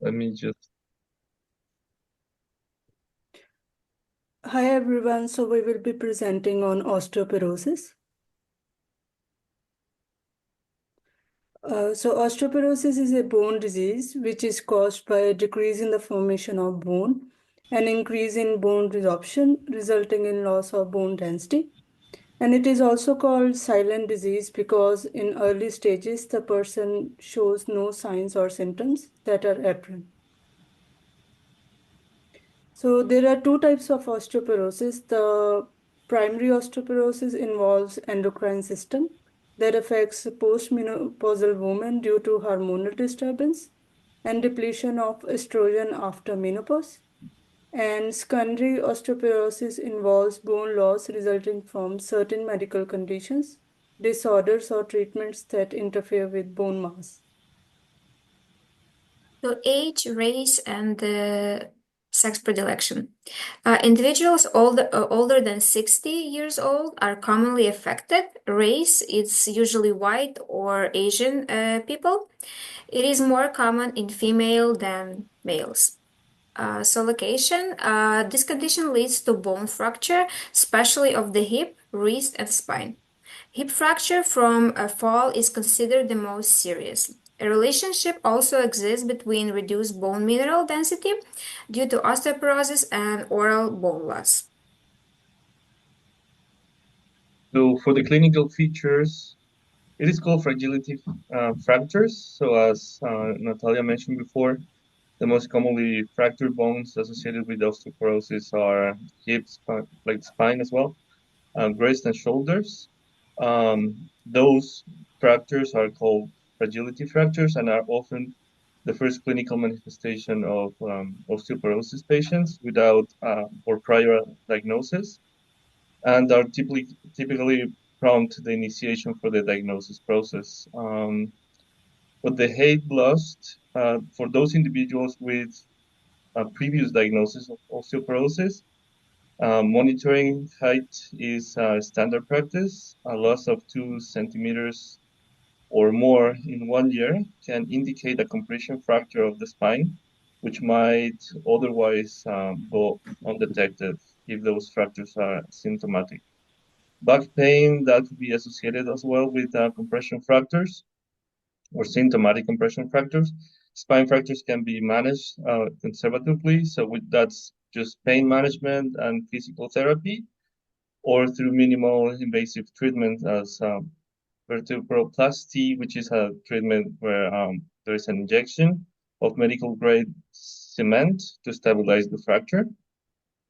Let me just. Hi everyone, so we will be presenting on osteoporosis. Osteoporosis is a bone disease which is caused by a decrease in the formation of bone, an increase in bone resorption resulting in loss of bone density. And it is also called silent disease because in early stages the person shows no signs or symptoms that are apparent. So there are two types of osteoporosis. The primary osteoporosis involves endocrine system that affects postmenopausal women due to hormonal disturbance and depletion of estrogen after menopause. And secondary osteoporosis involves bone loss resulting from certain medical conditions, disorders, or treatments that interfere with bone mass. So age, race, and sex predilection. Individuals older than 60 years old are commonly affected. Race, it's usually white or Asian people. It is more common in female than males. So location, this condition leads to bone fracture, especially of the hip, wrist, and spine. Hip fracture from a fall is considered the most serious. A relationship also exists between reduced bone mineral density due to osteoporosis and oral bone loss. So for the clinical features, it is called fragility fractures. So as Natalia mentioned before, the most commonly fractured bones associated with osteoporosis are hips, like spine as well, wrist and shoulders. Those fractures are called fragility fractures and are often the first clinical manifestation of osteoporosis patients without or prior diagnosis, and are typically prompt the initiation for the diagnosis process. But the height lost for those individuals with a previous diagnosis of osteoporosis, monitoring height is standard practice. A loss of 2 centimeters or more in 1 year can indicate a compression fracture of the spine, which might otherwise go undetected if those fractures are symptomatic. Back pain that could be associated as well with compression fractures or symptomatic compression fractures. Spine fractures can be managed conservatively, so that's just pain management and physical therapy, or through minimal invasive treatment as vertebroplasty, which is a treatment where there is an injection of medical grade cement to stabilize the fracture,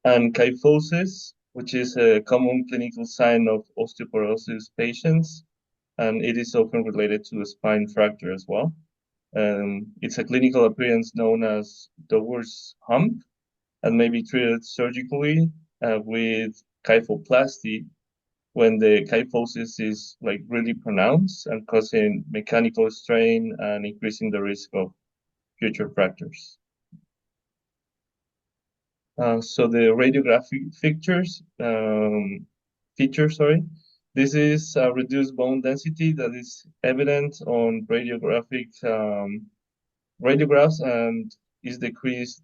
and kyphosis, which is a common clinical sign of osteoporosis patients, and it is often related to a spine fracture as well. It's a clinical appearance known as Dower's hump and may be treated surgically with kyphoplasty when the kyphosis is like really pronounced and causing mechanical strain and increasing the risk of future fractures. So the radiographic features, sorry. This is a reduced bone density that is evident on radiographs and is decreased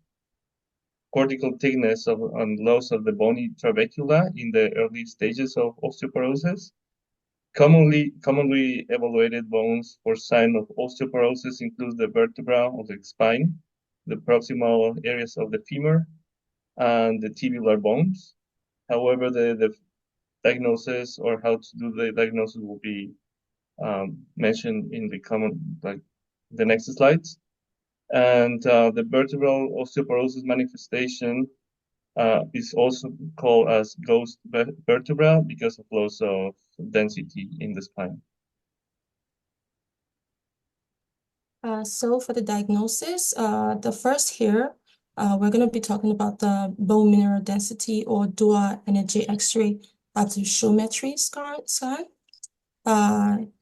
cortical thickness and loss of the bony trabecula in the early stages of osteoporosis. Commonly evaluated bones for sign of osteoporosis include the vertebra of the spine, the proximal areas of the femur, and the tibial bones. However, the diagnosis or how to do the diagnosis will be mentioned in the next slides. And the vertebral osteoporosis manifestation is also called as ghost vertebra because of loss of density in the spine. So for the diagnosis, the first here, we're going to be talking about the bone mineral density or dual energy X-ray absorptiometry scan.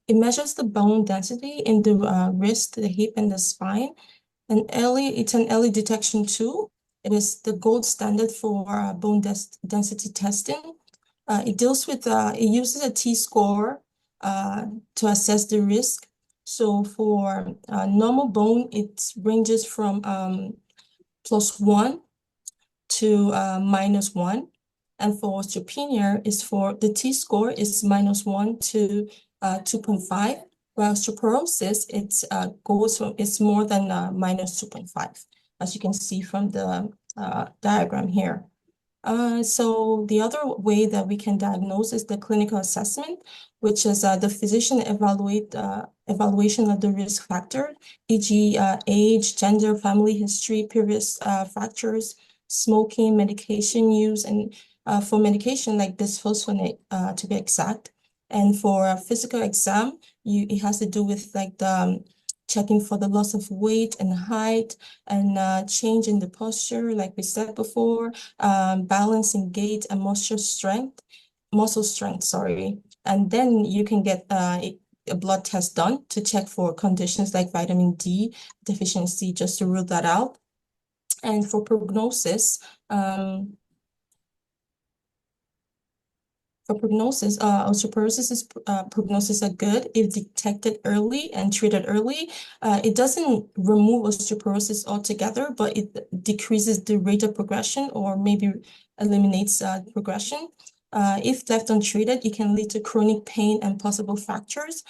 It measures the bone density in the wrist, the hip, and the spine. It's an early detection tool. It is the gold standard for bone density testing. It uses a T-score to assess the risk So for normal bone, it ranges from +1 to -1. And for osteopenia, the T-score is -1 to 2.5. While osteoporosis, it's more than -2.5, as you can see from the diagram here. So the other way that we can diagnose is the clinical assessment, which is the physician evaluation of the risk factor, e.g. Age, gender, family history, previous fractures, smoking, medication use, and for medication like bisphosphonate to be exact. And for a physical exam, it has to do with like the checking for the loss of weight and height and change in the posture, like we said before, balance in gait and muscle strength, sorry. And then you can get a blood test done to check for conditions like vitamin D deficiency, just to rule that out. And for prognosis, osteoporosis prognosis are good if detected early and treated early. It doesn't remove osteoporosis altogether, but it decreases the rate of progression or maybe eliminates progression. If left untreated, it can lead to chronic pain and possible fractures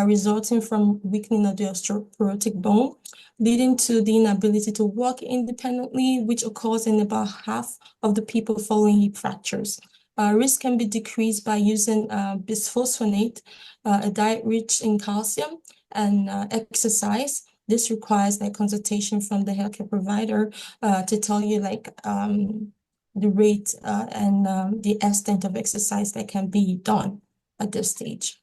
resulting from weakening of the osteoporotic bone, leading to the inability to walk independently, which occurs in about half of the people following hip fractures. Risk can be decreased by using bisphosphonate, a diet rich in calcium, and exercise. This requires a consultation from the healthcare provider to tell you like the rate and the extent of exercise that can be done at this stage.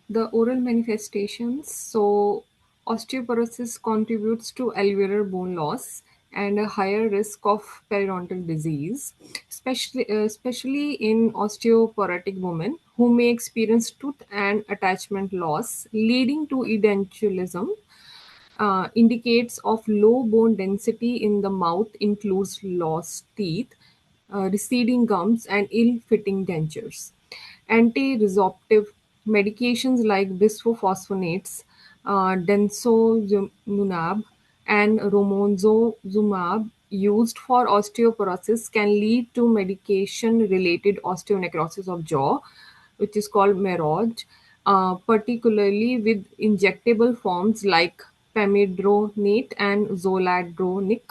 The oral manifestations. So osteoporosis contributes to alveolar bone loss and a higher risk of periodontal disease, especially in osteoporotic women who may experience tooth and attachment loss, leading to edentulism. Indicates of low bone density in the mouth includes lost teeth, receding gums, and ill-fitting dentures. Anti-resorptive medications like bisphosphonates, denosumab, and romosozumab used for osteoporosis can lead to medication-related osteonecrosis of jaw, which is called MEROJ, particularly with injectable forms like pamidronate and zoledronic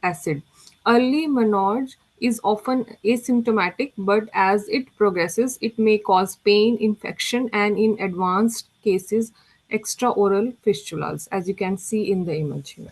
acid. Early MEROJ is often asymptomatic, but as it progresses, it may cause pain, infection, and in advanced cases, extraoral fistulas, as you can see in the image here.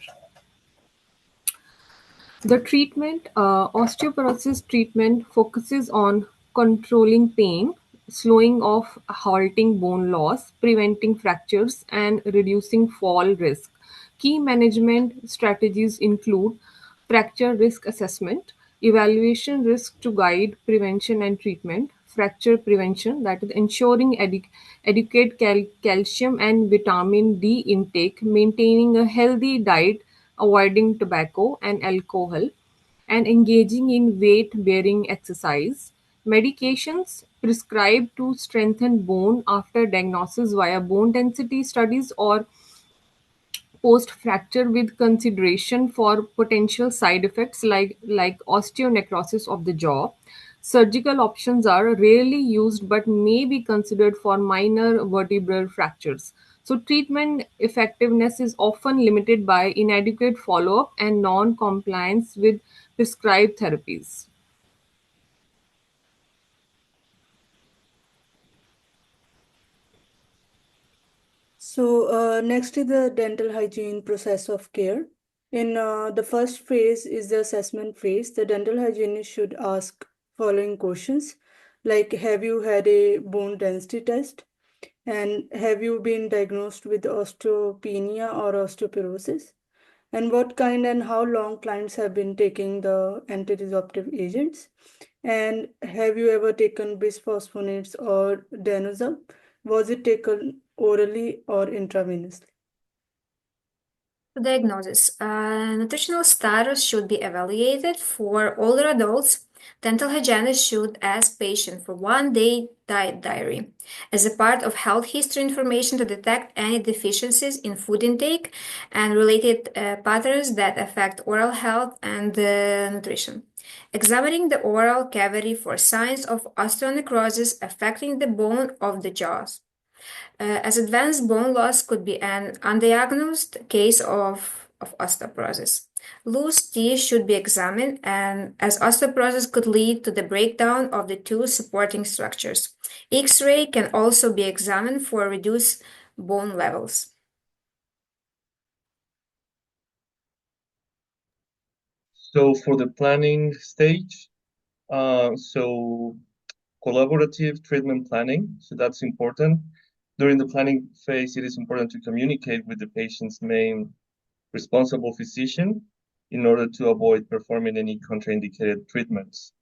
The treatment, osteoporosis treatment focuses on controlling pain, slowing of halting bone loss, preventing fractures, and reducing fall risk. Key management strategies include fracture risk assessment, evaluation risk to guide prevention and treatment, fracture prevention, that is ensuring adequate calcium and vitamin D intake, maintaining a healthy diet, avoiding tobacco and alcohol, and engaging in weight bearing exercise. Medications prescribed to strengthen bone after diagnosis via bone density studies or post fracture with consideration for potential side effects like osteonecrosis of the jaw. Surgical options are rarely used but may be considered for minor vertebral fractures. So, treatment effectiveness is often limited by inadequate follow up and non compliance with prescribed therapies. So next is the dental hygiene process of care. In the first phase is the assessment phase. The dental hygienist should ask following questions like, have you had a bone density test? And have you been diagnosed with osteopenia or osteoporosis? And what kind and how long clients have been taking the anti-resorptive agents? And have you ever taken bisphosphonates or denosumab? Was it taken orally or intravenously? Diagnosis. Nutritional status should be evaluated for older adults. Dental hygienists should ask patients for one-day diet diary as a part of health history information to detect any deficiencies in food intake and related patterns that affect oral health and nutrition. Examining the oral cavity for signs of osteonecrosis affecting the bone of the jaws. As advanced bone loss could be an undiagnosed case of osteoporosis. Loose teeth should be examined, and as osteoporosis could lead to the breakdown of the two supporting structures. X-ray can also be examined for reduced bone levels. So for the planning stage, so collaborative treatment planning, so that's important. During the planning phase, it is important to communicate with the patient's main responsible physician in order to avoid performing any contraindicated treatments.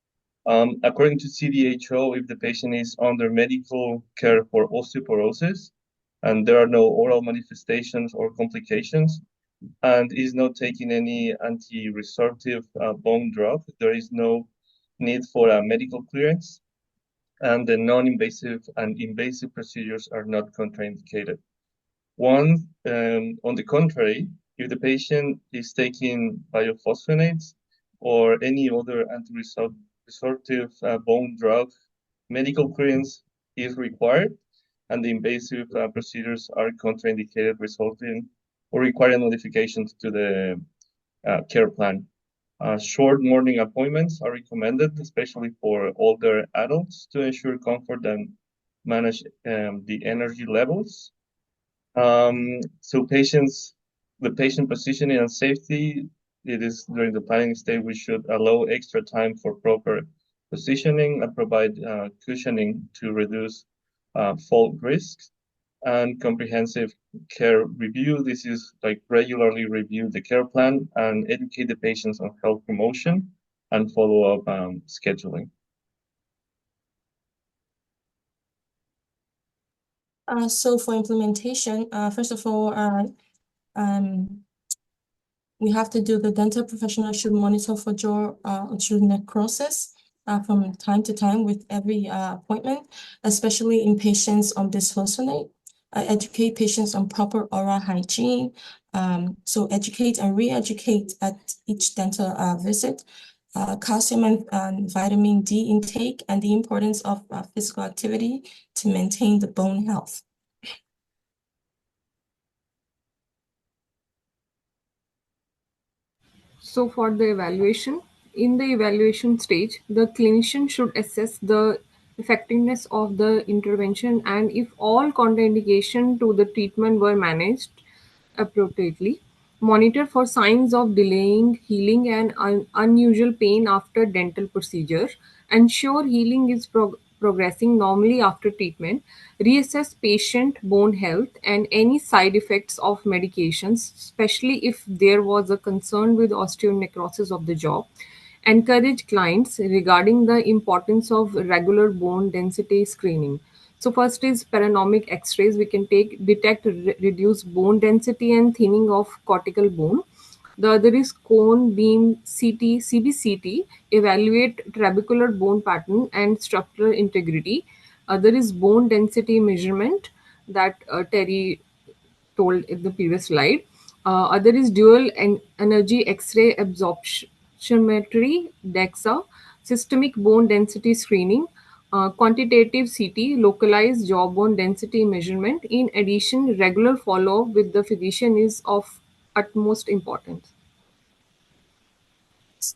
According to CDHO, if the patient is under medical care for osteoporosis and there are no oral manifestations or complications, and is not taking any anti-resorptive bone drug, there is no need for a medical clearance, and the non-invasive and invasive procedures are not contraindicated. On the contrary, if the patient is taking bisphosphonates or any other anti-resorptive bone drug, medical clearance is required, and the invasive procedures are contraindicated, resulting or requiring modifications to the care plan. Short morning appointments are recommended, especially for older adults, to ensure comfort and manage the energy levels. So the patient positioning and safety, it is during the planning stage, we should allow extra time for proper positioning and provide cushioning to reduce fall risks, and comprehensive care review. This is like regularly review the care plan and educate the patients on health promotion and follow-up scheduling. So for implementation, first of all, we have to do the dental professional should monitor for jaw necrosis from time to time with every appointment, especially in patients on bisphosphonate. Educate patients on proper oral hygiene. So educate and re-educate at each dental visit. Calcium and vitamin D intake and the importance of physical activity to maintain the bone health. So for the evaluation, in the evaluation stage, the clinician should assess the effectiveness of the intervention and if all contraindication to the treatment were managed appropriately. Monitor for signs of delaying healing and unusual pain after dental procedure. Ensure healing is progressing normally after treatment. Reassess patient bone health and any side effects of medications, especially if there was a concern with osteonecrosis of the jaw. Encourage clients regarding the importance of regular bone density screening. So first is paranomic X-rays. We can detect reduced bone density and thinning of cortical bone. The other is cone beam CT, CBCT, evaluate trabecular bone pattern and structural integrity. Other is bone density measurement that Terry told in the previous slide. Other is dual energy X-ray absorptiometry, DEXA, systemic bone density screening, quantitative CT, localized jawbone density measurement. In addition, regular follow-up with the physician is of utmost importance.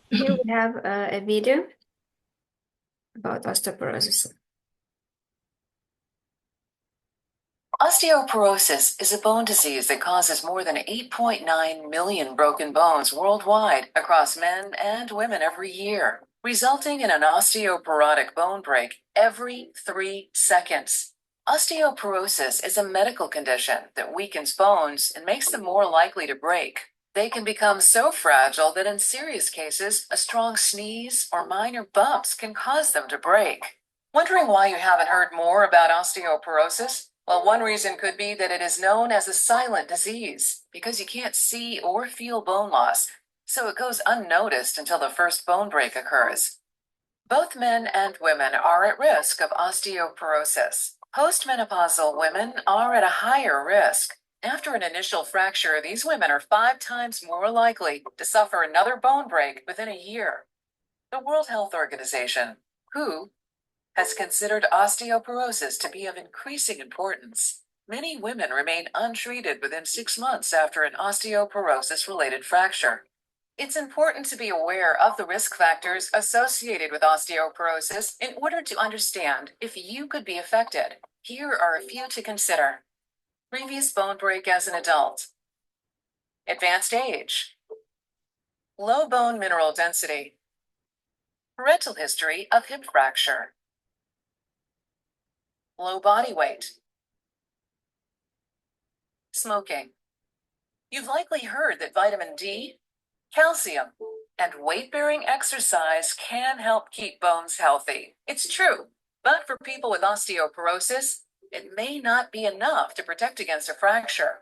Here we have a video about osteoporosis. Osteoporosis is a bone disease that causes more than 8.9 million broken bones worldwide across men and women every year, resulting in an osteoporotic bone break every 3 seconds. Osteoporosis is a medical condition that weakens bones and makes them more likely to break. They can become so fragile that in serious cases, a strong sneeze or minor bumps can cause them to break. Wondering why you haven't heard more about osteoporosis? Well, one reason could be that it is known as a silent disease because you can't see or feel bone loss, so it goes unnoticed until the first bone break occurs. Both men and women are at risk of osteoporosis. Postmenopausal women are at a higher risk. After an initial fracture, these women are 5 times more likely to suffer another bone break within a year. The World Health Organization, WHO, has considered osteoporosis to be of increasing importance. Many women remain untreated within 6 months after an osteoporosis-related fracture. It's important to be aware of the risk factors associated with osteoporosis in order to understand if you could be affected. Here are a few to consider. Previous bone break as an adult. Advanced age. Low bone mineral density. Parental history of hip fracture. Low body weight. Smoking. You've likely heard that vitamin D, calcium, and weight-bearing exercise can help keep bones healthy. It's true, but for people with osteoporosis, it may not be enough to protect against a fracture.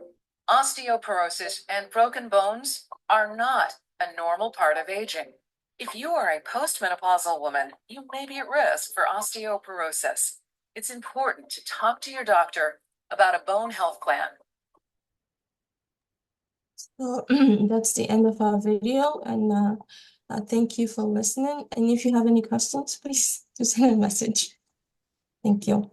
Osteoporosis and broken bones are not a normal part of aging. If you are a postmenopausal woman, you may be at risk for osteoporosis. It's important to talk to your doctor about a bone health plan. So that's the end of our video, and thank you for listening. And if you have any questions, please just send a message. Thank you.